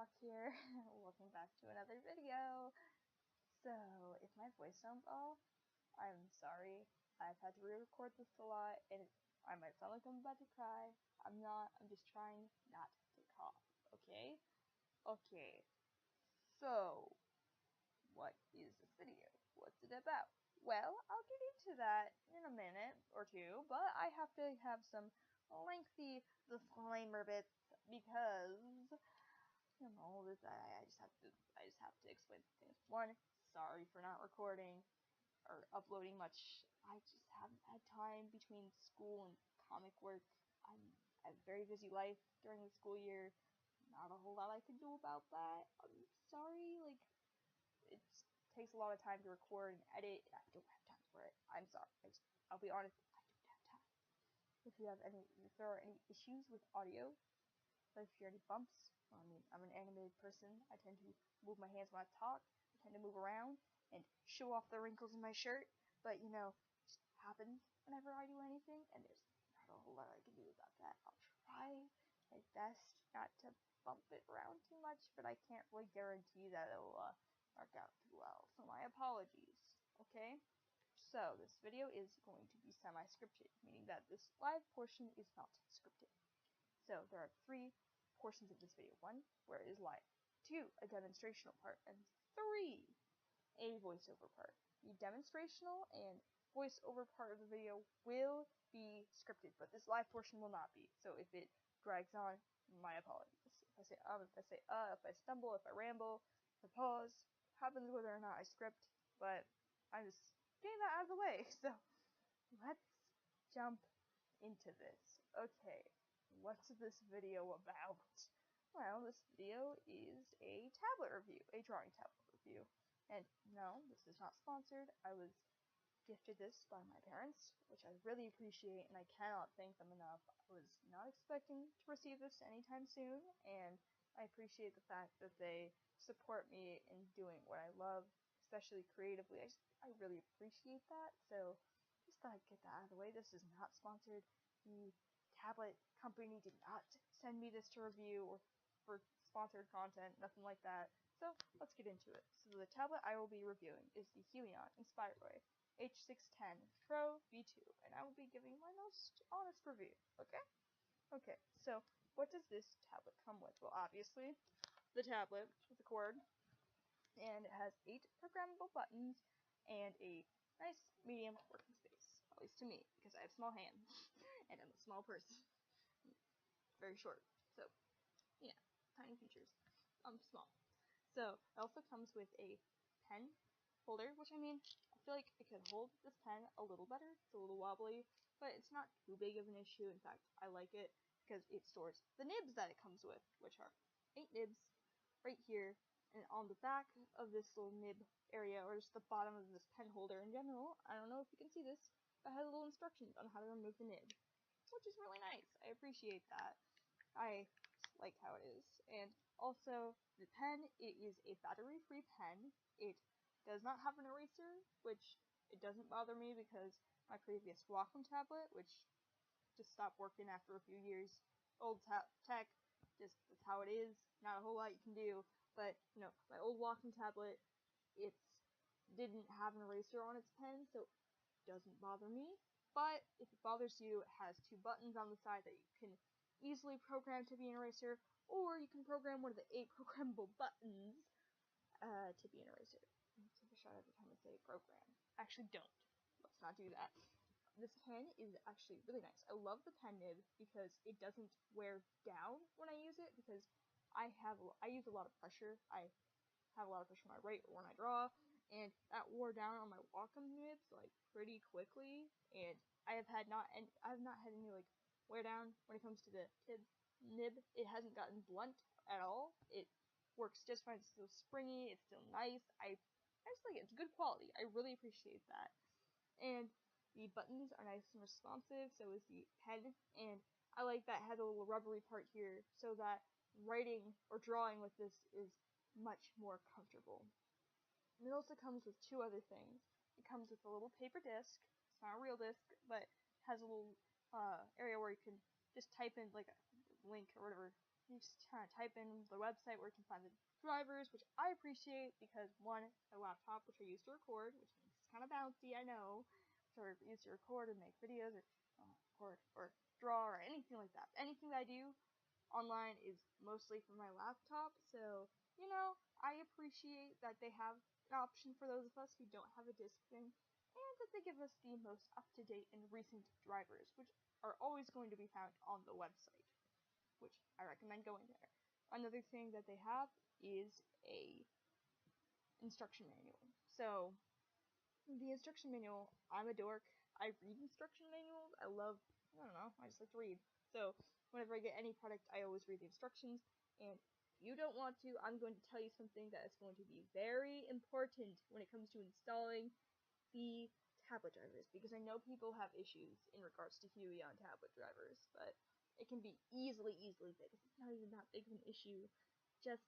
Talk here. Welcome back to another video. So, if my voice sounds off, I'm sorry. I've had to re-record this a lot, and I might sound like I'm about to cry. I'm not. I'm just trying not to cough, okay? Okay. So, what is this video? What's it about? Well, I'll get into that in a minute or two, but I have to have some lengthy disclaimer bits because I just have to explain things. One, sorry for not recording or uploading much. I just haven't had time between school and comic work. I have a very busy life during the school year. Not a whole lot I can do about that. I'm sorry, it takes a lot of time to record and edit, and I don't have time for it. I'm sorry. I'll be honest, I don't have time. If there are any issues with audio, if you hear any bumps, I'm an animated person. I tend to move my hands when I talk. I tend to move around and show off the wrinkles in my shirt. But, it just happens whenever I do anything, and there's not a whole lot I can do about that. I'll try my best not to bump it around too much, but I can't really guarantee that it'll work out too well. So my apologies, okay? So, this video is going to be semi-scripted, meaning that this live portion is not scripted. So, there are 3 portions of this video. 1, where it is live. 2, a demonstrational part. And 3, a voiceover part. The demonstrational and voiceover part of the video will be scripted, but this live portion will not be. So if it drags on, my apologies. If I say if I stumble, if I ramble, if I pause, happens whether or not I script, but I'm just getting that out of the way. So let's jump into this. Okay. What's this video about? Well, this video is a tablet review, a drawing tablet review. And no, this is not sponsored. I was gifted this by my parents, which I really appreciate, and I cannot thank them enough. I was not expecting to receive this anytime soon, and I appreciate the fact that they support me in doing what I love, especially creatively. I really appreciate that, so just thought I'd get that out of the way. This is not sponsored. The tablet company did not send me this to review or for sponsored content, nothing like that. So let's get into it. So the tablet I will be reviewing is the Huion Inspiroy H610PRO V2, and I will be giving my most honest review. Okay? Okay. So what does this tablet come with? Well, obviously the tablet with a cord, and it has 8 programmable buttons and a nice medium working space, at least to me, because I have small hands and I'm a small person. Very short. So, yeah, tiny features. Small. So, it also comes with a pen holder, which I feel like it could hold this pen a little better. It's a little wobbly, but it's not too big of an issue. In fact, I like it because it stores the nibs that it comes with, which are 8 nibs right here. And on the back of this little nib area, or just the bottom of this pen holder in general, I don't know if you can see this, but it has little instructions on how to remove the nib, which is really nice. I appreciate that. I like how it is. And also, the pen, it is a battery-free pen. It does not have an eraser, which it doesn't bother me because my previous Wacom tablet, which just stopped working after a few years, old tech, just that's how it is. Not a whole lot you can do. But, my old Wacom tablet, it didn't have an eraser on its pen, so it doesn't bother me. But if it bothers you, it has 2 buttons on the side that you can easily program to be an eraser, or you can program one of the 8 programmable buttons to be an eraser. Take a shot every time I say program. Actually, don't. Let's not do that. This pen is actually really nice. I love the pen nib because it doesn't wear down when I use it, because I use a lot of pressure. I have a lot of pressure when I write or when I draw, and that wore down on my Wacom nibs pretty quickly. And I have not had any wear down when it comes to the nib. It hasn't gotten blunt at all. It works just fine. It's still springy. It's still nice. I just like it. It's good quality. I really appreciate that. And the buttons are nice and responsive, so is the pen, and I like that it has a little rubbery part here so that writing or drawing with this is much more comfortable. And it also comes with 2 other things. It comes with a little paper disc. It's not a real disc, but it has a little area where you can just type in a link or whatever you just kind of type in the website where you can find the drivers, which I appreciate because one, my laptop, which I use to record, which means it's kind of bouncy, I know, so I use to record and make videos or draw or anything like that. Anything that I do online is mostly from my laptop, so I appreciate that they have an option for those of us who don't have a disc thing, and that they give us the most up-to-date and recent drivers, which are always going to be found on the website, which I recommend going there. Another thing that they have is a instruction manual. So the instruction manual, I'm a dork. I read instruction manuals. I just like to read. So whenever I get any product, I always read the instructions. And if you don't want to, I'm going to tell you something that is going to be very important when it comes to installing the tablet drivers, because I know people have issues in regards to Huion tablet drivers, but it can be easily fixed. It's not even that big of an issue. Just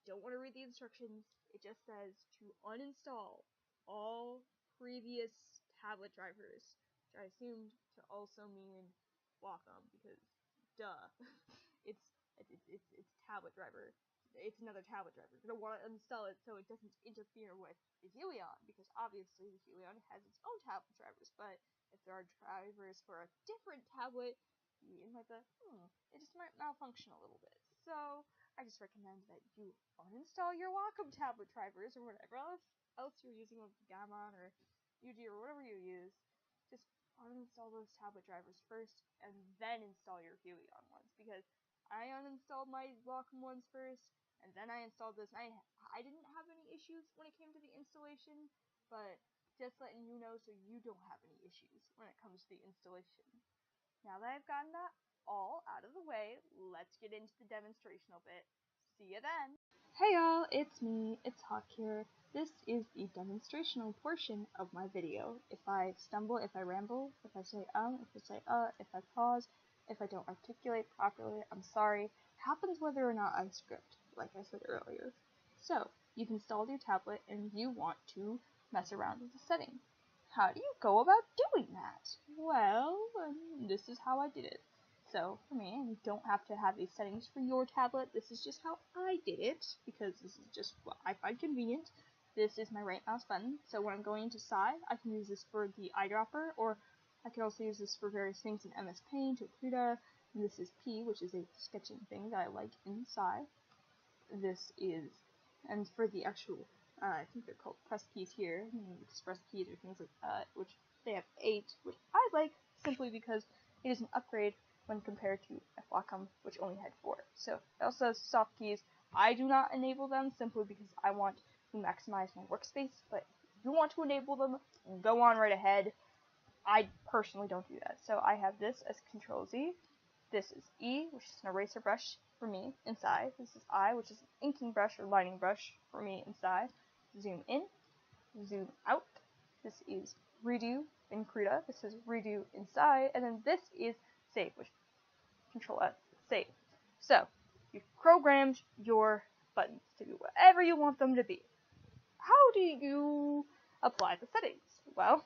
don't want to read the instructions. It just says to uninstall all previous tablet drivers, which I assumed to also mean Wacom, because duh, it's tablet driver. It's another tablet driver. You're going to want to install it so it doesn't interfere with the Huion, because obviously the Huion has its own tablet drivers, but if there are drivers for a different tablet, you might be, it just might malfunction a little bit. So I just recommend that you uninstall your Wacom tablet drivers or whatever else you're using, with Gammon or UG or whatever you use. Just uninstall those tablet drivers first and then install your Huion ones, because I uninstalled my Wacom ones first, and then I installed this. I didn't have any issues when it came to the installation, but just letting you know so you don't have any issues when it comes to the installation. Now that I've gotten that all out of the way, let's get into the demonstrational bit. See ya then! Hey y'all, it's me, it's Hawk here. This is the demonstrational portion of my video. If I stumble, if I ramble, if I say if I say if I pause, if I don't articulate properly, I'm sorry. It happens whether or not I script, like I said earlier. So, you've installed your tablet and you want to mess around with the settings. How do you go about doing that? Well, this is how I did it. So, for me, you don't have to have these settings for your tablet. This is just how I did it, because this is just what I find convenient. This is my right mouse button, so when I'm going into Sci, I can use this for the eyedropper, or I can also use this for various things in MS Paint or Krita. And this is P, which is a sketching thing that I like in Sci. This is, and for the actual, I think they're called press keys here, express keys or things like that, which they have 8, which I like simply because it is an upgrade when compared to Wacom, which only had 4. So it also has soft keys. I do not enable them simply because I want to maximize my workspace, but if you want to enable them, go on right ahead. I personally don't do that. So I have this as Control Z. This is E, which is an eraser brush for me inside. This is I, which is an inking brush or lining brush for me inside. Zoom in, zoom out. This is redo in Krita. This is redo inside, and then this is save, which Control S, save. So you've programmed your buttons to be whatever you want them to be. How do you apply the settings? Well,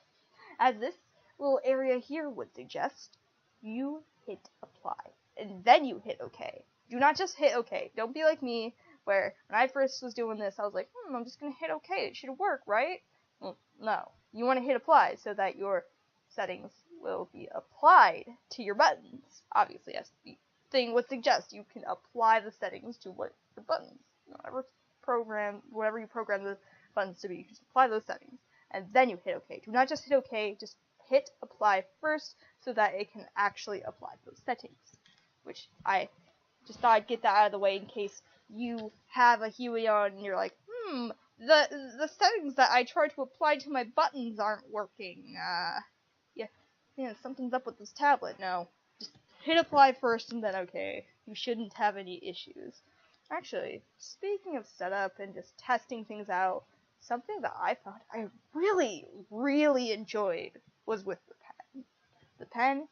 as this little area here would suggest, you hit apply, and then you hit OK. Do not just hit OK. Don't be like me, where when I first was doing this, I was like, I'm just going to hit OK. It should work, right? Well, no. You want to hit apply so that your settings will be applied to your buttons. Obviously, as the thing would suggest, you can apply the settings to what the buttons. Whatever you program the buttons to be, you just apply those settings, and then you hit OK. Do not just hit OK, just hit apply first so that it can actually apply those settings, which I just thought I'd get that out of the way in case you have a Huion and you're like, the settings that I tried to apply to my buttons aren't working. Yeah, something's up with this tablet. No, just hit apply first and then OK. You shouldn't have any issues. Actually, speaking of setup and just testing things out, something that I found I really, really enjoyed was with the pen. The pen,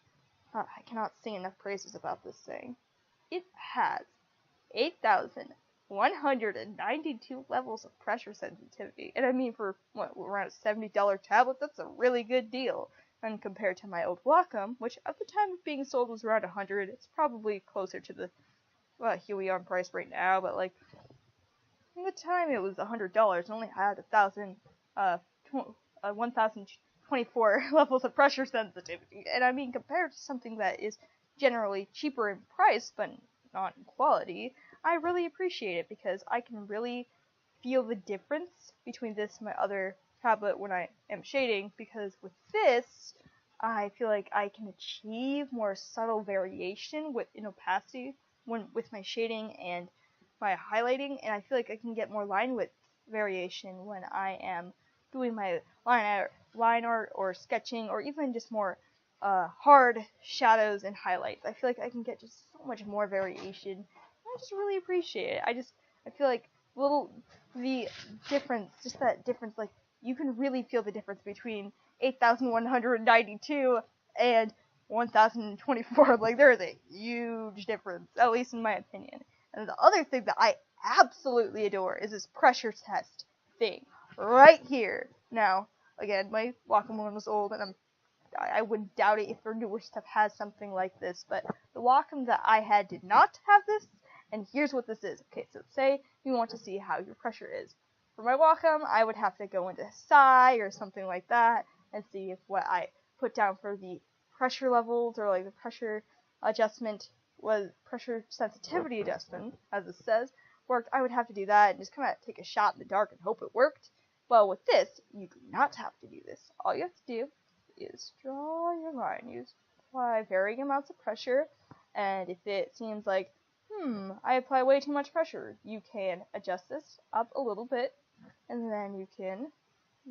I cannot say enough praises about this thing. It has 8,192 levels of pressure sensitivity, and I mean for, around a $70 tablet, that's a really good deal. And compared to my old Wacom, which at the time of being sold was around $100, it's probably closer to the Huion price right now, but like at the time it was $100 and only had 1,024 levels of pressure sensitivity. And I mean, compared to something that is generally cheaper in price but not in quality, I really appreciate it because I can really feel the difference between this and my other tablet when I am shading, because with this, I feel like I can achieve more subtle variation in opacity with my shading and my highlighting, and I feel like I can get more line width variation when I am doing my line art or sketching, or even just more hard shadows and highlights. I feel like I can get just so much more variation. I just really appreciate it. I feel like the difference, just that difference, like you can really feel the difference between 8,192 and 1,024. Like there is a huge difference, at least in my opinion. And the other thing that I absolutely adore is this pressure test thing right here. Now, again, my Wacom one was old, and I would doubt it if their newer stuff has something like this, but the Wacom that I had did not have this, and here's what this is. Okay, so say you want to see how your pressure is. For my Wacom, I would have to go into Psi or something like that, and see if what I put down for the pressure levels, or like the pressure adjustment, was pressure sensitivity adjustment, as it says, worked. I would have to do that and just kind of take a shot in the dark and hope it worked. Well, with this, you do not have to do this. All you have to do is draw your line. You apply varying amounts of pressure, and if it seems like, I apply way too much pressure, you can adjust this up a little bit, and then you can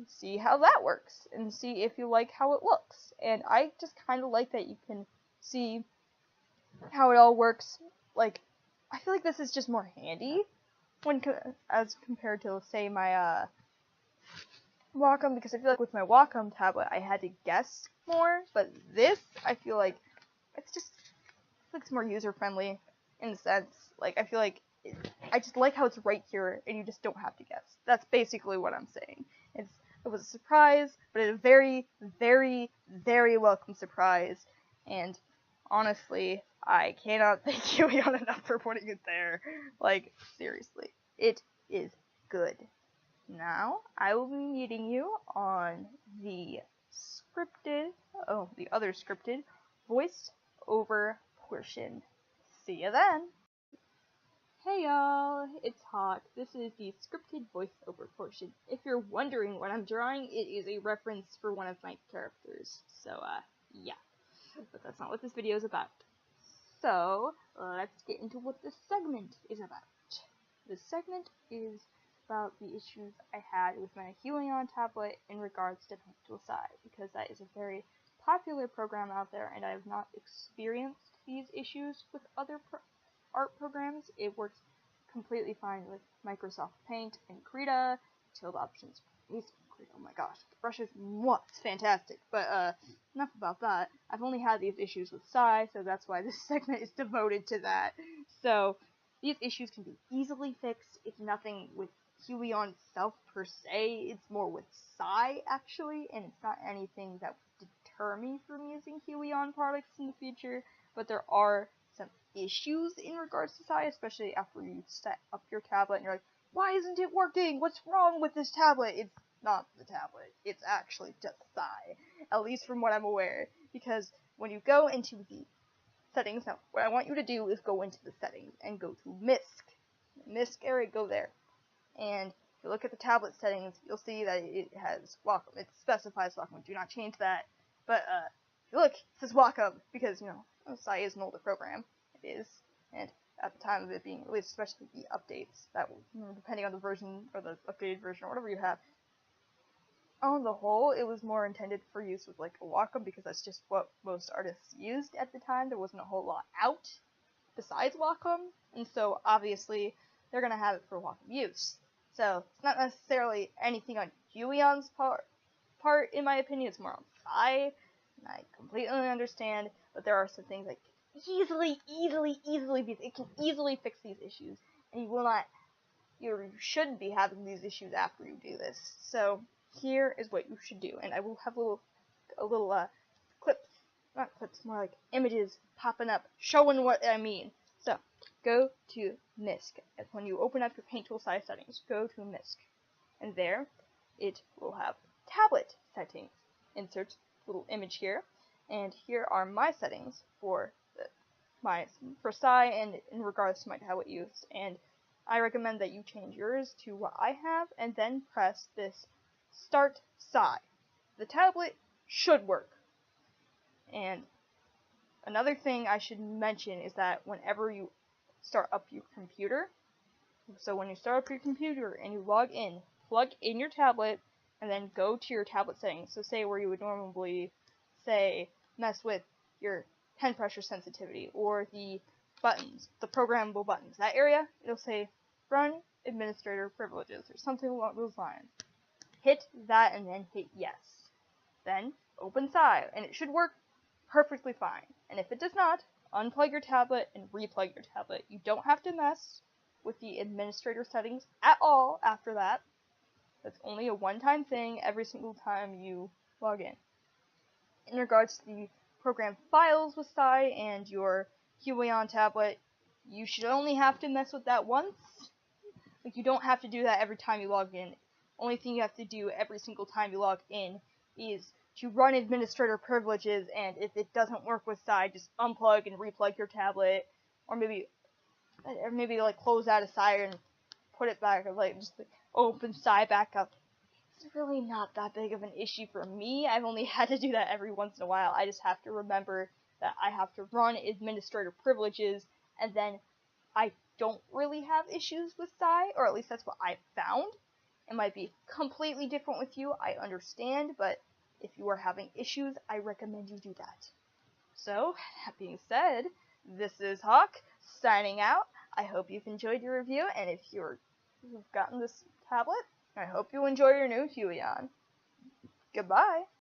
see how that works, and see if you like how it looks. And I just kind of like that you can see how it all works. Like, I feel like this is just more handy as compared to, say, my Wacom, because I feel like with my Wacom tablet I had to guess more, but this, I feel like it's more user friendly in a sense. Like, I feel like I just like how it's right here and you just don't have to guess. That's basically what I'm saying. It was a surprise, but a very, very, very welcome surprise, and honestly, I cannot thank Huion enough for putting it there. Like, seriously, it is good. Now, I will be meeting you on the other scripted voice over portion. See you then! Hey y'all, it's Hawk. This is the scripted voiceover portion. If you're wondering what I'm drawing, it is a reference for one of my characters. So, yeah. But that's not what this video is about. So, let's get into what this segment is about. This segment is about the issues I had with my Huion tablet in regards to Paintool Psi, because that is a very popular program out there, and I have not experienced these issues with other art programs. It works completely fine with Microsoft Paint and Krita. Tilde options, oh my gosh, the brushes, it's fantastic. But enough about that. I've only had these issues with Psi, so that's why this segment is devoted to that. So these issues can be easily fixed. It's nothing with Huion itself per se, it's more with Psi actually, and it's not anything that would deter me from using Huion products in the future, but there are some issues in regards to Psi, especially after you set up your tablet and you're like, why isn't it working? What's wrong with this tablet? It's not the tablet, it's actually just Psi, at least from what I'm aware, because when you go into the settings, now what I want you to do is go into the settings and go to MISC area, go there. And if you look at the tablet settings, you'll see that it has Wacom. It specifies Wacom. Do not change that. But if you look, it says Wacom because, Psi is an older program. It is. And at the time of it being released, especially the updates, that depending on the version or the updated version or whatever you have, on the whole, it was more intended for use with like a Wacom because that's just what most artists used at the time. There wasn't a whole lot out besides Wacom, and so obviously they're going to have it for Wacom use. So, it's not necessarily anything on Huion's part, in my opinion. It's more on Psi, and I completely understand, but there are some things that it can easily fix these issues, and you shouldn't be having these issues after you do this. So, here is what you should do, and I will have a little clips, not clips, more like images popping up, showing what I mean. So, go to MISC. And when you open up your paint tool size settings, go to MISC. And there, it will have tablet settings. Insert little image here. And here are my settings for Psy and in regards to my tablet use. And I recommend that you change yours to what I have, and then press this Start Psy. The tablet should work. And another thing I should mention is that whenever you start up your computer, so when you start up your computer and you log in, plug in your tablet, and then go to your tablet settings. So say where you would normally, say, mess with your pen pressure sensitivity, or the buttons, the programmable buttons. That area, it'll say Run Administrator Privileges, or something along those lines. Hit that and then hit Yes. Then open Psy, and it should work perfectly fine. And if it does not, unplug your tablet and replug your tablet. You don't have to mess with the administrator settings at all after that. That's only a one-time thing every single time you log in. In regards to the program files with Psy and your Huion tablet, you should only have to mess with that once. Like, you don't have to do that every time you log in. Only thing you have to do every single time you log in is to run administrator privileges, and if it doesn't work with Psy, just unplug and replug your tablet, or maybe like close out of Psy and put it back, or like just like open Psy back up. It's really not that big of an issue for me. I've only had to do that every once in a while. I just have to remember that I have to run administrator privileges, and then I don't really have issues with Psy, or at least that's what I found. It might be completely different with you, I understand, but if you are having issues, I recommend you do that. So, that being said, this is Hawk, signing out. I hope you've enjoyed your review, and if you've gotten this tablet, I hope you enjoy your new Huion. Goodbye!